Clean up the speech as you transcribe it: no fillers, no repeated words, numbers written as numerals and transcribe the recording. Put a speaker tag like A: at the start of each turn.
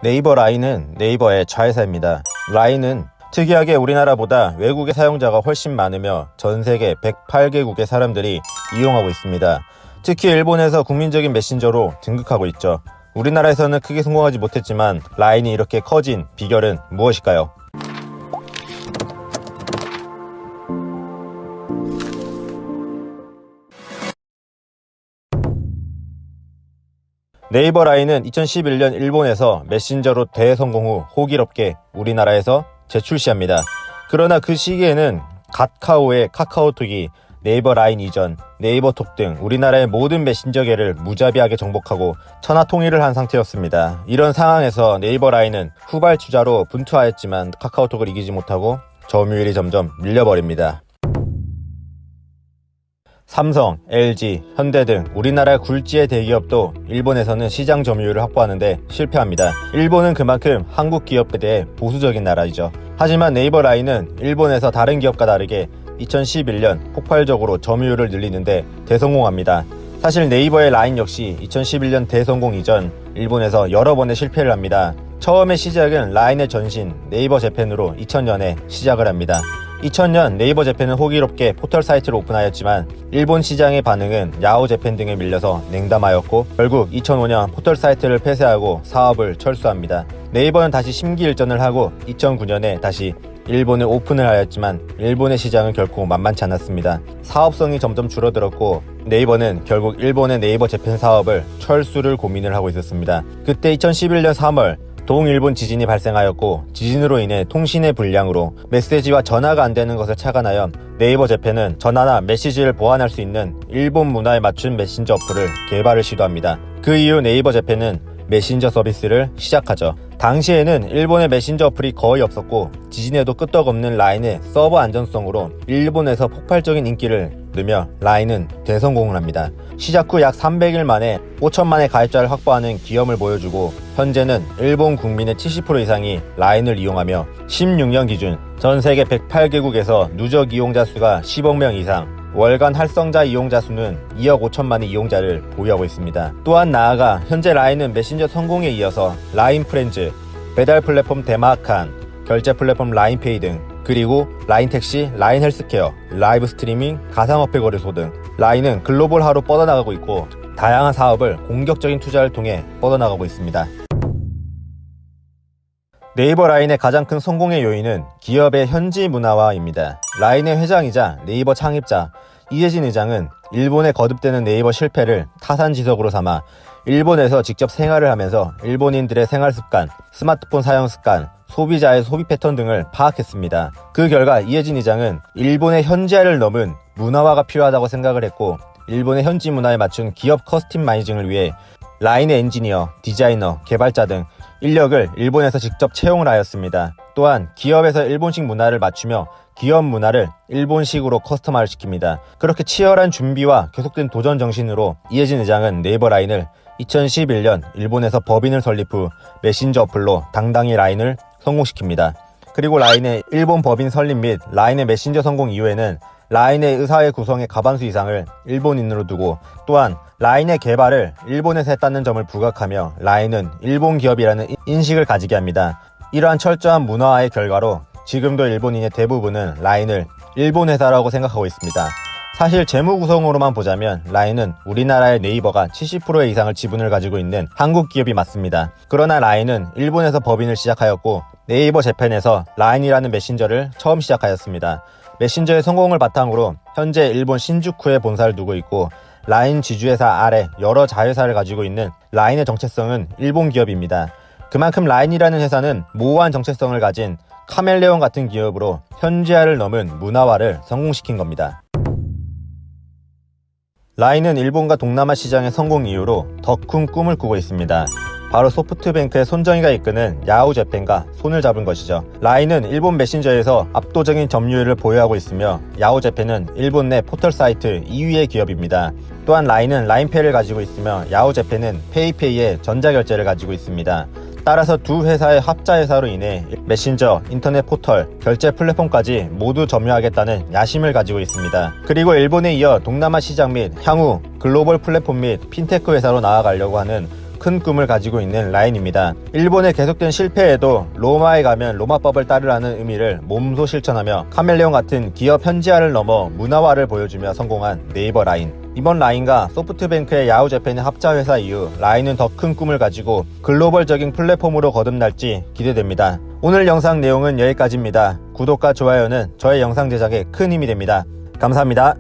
A: 네이버 라인은 네이버의 자회사입니다. 라인은 특이하게 우리나라보다 외국의 사용자가 훨씬 많으며 전 세계 108개국의 사람들이 이용하고 있습니다. 특히 일본에서 국민적인 메신저로 등극하고 있죠. 우리나라에서는 크게 성공하지 못했지만 라인이 이렇게 커진 비결은 무엇일까요? 네이버 라인은 2011년 일본에서 메신저로 대성공 후 호기롭게 우리나라에서 재출시합니다. 그러나 그 시기에는 카카오의 카카오톡이 네이버 라인 이전, 네이버톡 등 우리나라의 모든 메신저계를 무자비하게 정복하고 천하통일을 한 상태였습니다. 이런 상황에서 네이버 라인은 후발주자로 분투하였지만 카카오톡을 이기지 못하고 점유율이 점점 밀려버립니다. 삼성, LG, 현대 등 우리나라 굴지의 대기업도 일본에서는 시장 점유율을 확보하는데 실패합니다. 일본은 그만큼 한국 기업에 대해 보수적인 나라이죠. 하지만 네이버 라인은 일본에서 다른 기업과 다르게 2011년 폭발적으로 점유율을 늘리는데 대성공합니다. 사실 네이버의 라인 역시 2011년 대성공 이전 일본에서 여러 번의 실패를 합니다. 처음의 시작은 라인의 전신 네이버 재팬으로 2000년에 시작을 합니다. 2000년 네이버 재팬은 호기롭게 포털 사이트를 오픈하였지만 일본 시장의 반응은 야후 재팬 등에 밀려서 냉담하였고 결국 2005년 포털 사이트를 폐쇄하고 사업을 철수합니다. 네이버는 다시 심기일전을 하고 2009년에 다시 일본을 오픈을 하였지만 일본의 시장은 결코 만만치 않았습니다. 사업성이 점점 줄어들었고 네이버는 결국 일본의 네이버 재팬 사업을 철수를 고민을 하고 있었습니다. 그때 2011년 3월 동일본 지진이 발생하였고 지진으로 인해 통신의 불량으로 메시지와 전화가 안되는 것을 착안하여 네이버 재팬은 전화나 메시지를 보완할 수 있는 일본 문화에 맞춘 메신저 어플을 개발을 시도합니다. 그 이후 네이버 재팬은 메신저 서비스를 시작하죠. 당시에는 일본의 메신저 어플이 거의 없었고 지진에도 끄떡없는 라인의 서버 안전성으로 일본에서 폭발적인 인기를 얻으며 라인은 대성공을 합니다. 시작 후 약 300일 만에 5천만의 가입자를 확보하는 기염을 보여주고 현재는 일본 국민의 70% 이상이 라인을 이용하며 16년 기준 전 세계 108개국에서 누적 이용자 수가 10억 명 이상, 월간 활성자 이용자 수는 2억 5천만의 이용자를 보유하고 있습니다. 또한 나아가 현재 라인은 메신저 성공에 이어서 라인 프렌즈, 배달 플랫폼 대마칸, 결제 플랫폼 라인페이 등 그리고 라인 택시, 라인 헬스케어, 라이브 스트리밍, 가상화폐 거래소 등 라인은 글로벌화로 뻗어나가고 있고 다양한 사업을 공격적인 투자를 통해 뻗어나가고 있습니다. 네이버 라인의 가장 큰 성공의 요인은 기업의 현지 문화화입니다. 라인의 회장이자 네이버 창립자 이해진 의장은 일본에 거듭되는 네이버 실패를 타산지석으로 삼아 일본에서 직접 생활을 하면서 일본인들의 생활 습관, 스마트폰 사용 습관, 소비자의 소비 패턴 등을 파악했습니다. 그 결과 이해진 의장은 일본의 현지화를 넘은 문화화가 필요하다고 생각을 했고 일본의 현지 문화에 맞춘 기업 커스터마이징을 위해 라인의 엔지니어, 디자이너, 개발자 등 인력을 일본에서 직접 채용을 하였습니다. 또한 기업에서 일본식 문화를 맞추며 기업 문화를 일본식으로 커스터마를 시킵니다. 그렇게 치열한 준비와 계속된 도전 정신으로 이해진 의장은 네이버 라인을 2011년 일본에서 법인을 설립 후 메신저 어플로 당당히 라인을 성공시킵니다. 그리고 라인의 일본 법인 설립 및 라인의 메신저 성공 이후에는 라인의 의사회 구성의 과반수 이상을 일본인으로 두고 또한 라인의 개발을 일본에서 했다는 점을 부각하며 라인은 일본 기업이라는 인식을 가지게 합니다. 이러한 철저한 문화화의 결과로 지금도 일본인의 대부분은 라인을 일본 회사라고 생각하고 있습니다. 사실 재무 구성으로만 보자면 라인은 우리나라의 네이버가 70% 이상을 지분을 가지고 있는 한국 기업이 맞습니다. 그러나 라인은 일본에서 법인을 시작하였고 네이버 재팬에서 라인이라는 메신저를 처음 시작하였습니다. 메신저의 성공을 바탕으로 현재 일본 신주쿠에 본사를 두고 있고 라인 지주회사 아래 여러 자회사를 가지고 있는 라인의 정체성은 일본 기업입니다. 그만큼 라인이라는 회사는 모호한 정체성을 가진 카멜레온 같은 기업으로 현지화를 넘은 문화화를 성공시킨 겁니다. 라인은 일본과 동남아 시장의 성공 이후로 더 큰 꿈을 꾸고 있습니다. 바로 소프트뱅크의 손정희가 이끄는 야후 재팬과 손을 잡은 것이죠. 라인은 일본 메신저에서 압도적인 점유율을 보유하고 있으며 야후 재팬은 일본 내 포털 사이트 2위의 기업입니다. 또한 라인은 라인페이를 가지고 있으며 야후 재팬은 페이페이의 전자결제를 가지고 있습니다. 따라서 두 회사의 합자회사로 인해 메신저, 인터넷 포털, 결제 플랫폼까지 모두 점유하겠다는 야심을 가지고 있습니다. 그리고 일본에 이어 동남아 시장 및 향후 글로벌 플랫폼 및 핀테크 회사로 나아가려고 하는 큰 꿈을 가지고 있는 라인입니다. 일본의 계속된 실패에도 로마에 가면 로마법을 따르라는 의미를 몸소 실천하며 카멜레온 같은 기업 현지화를 넘어 문화화를 보여주며 성공한 네이버 라인. 이번 라인과 소프트뱅크의 야후재팬의 합자회사 이후 라인은 더 큰 꿈을 가지고 글로벌적인 플랫폼으로 거듭날지 기대됩니다. 오늘 영상 내용은 여기까지입니다. 구독과 좋아요는 저의 영상 제작에 큰 힘이 됩니다. 감사합니다.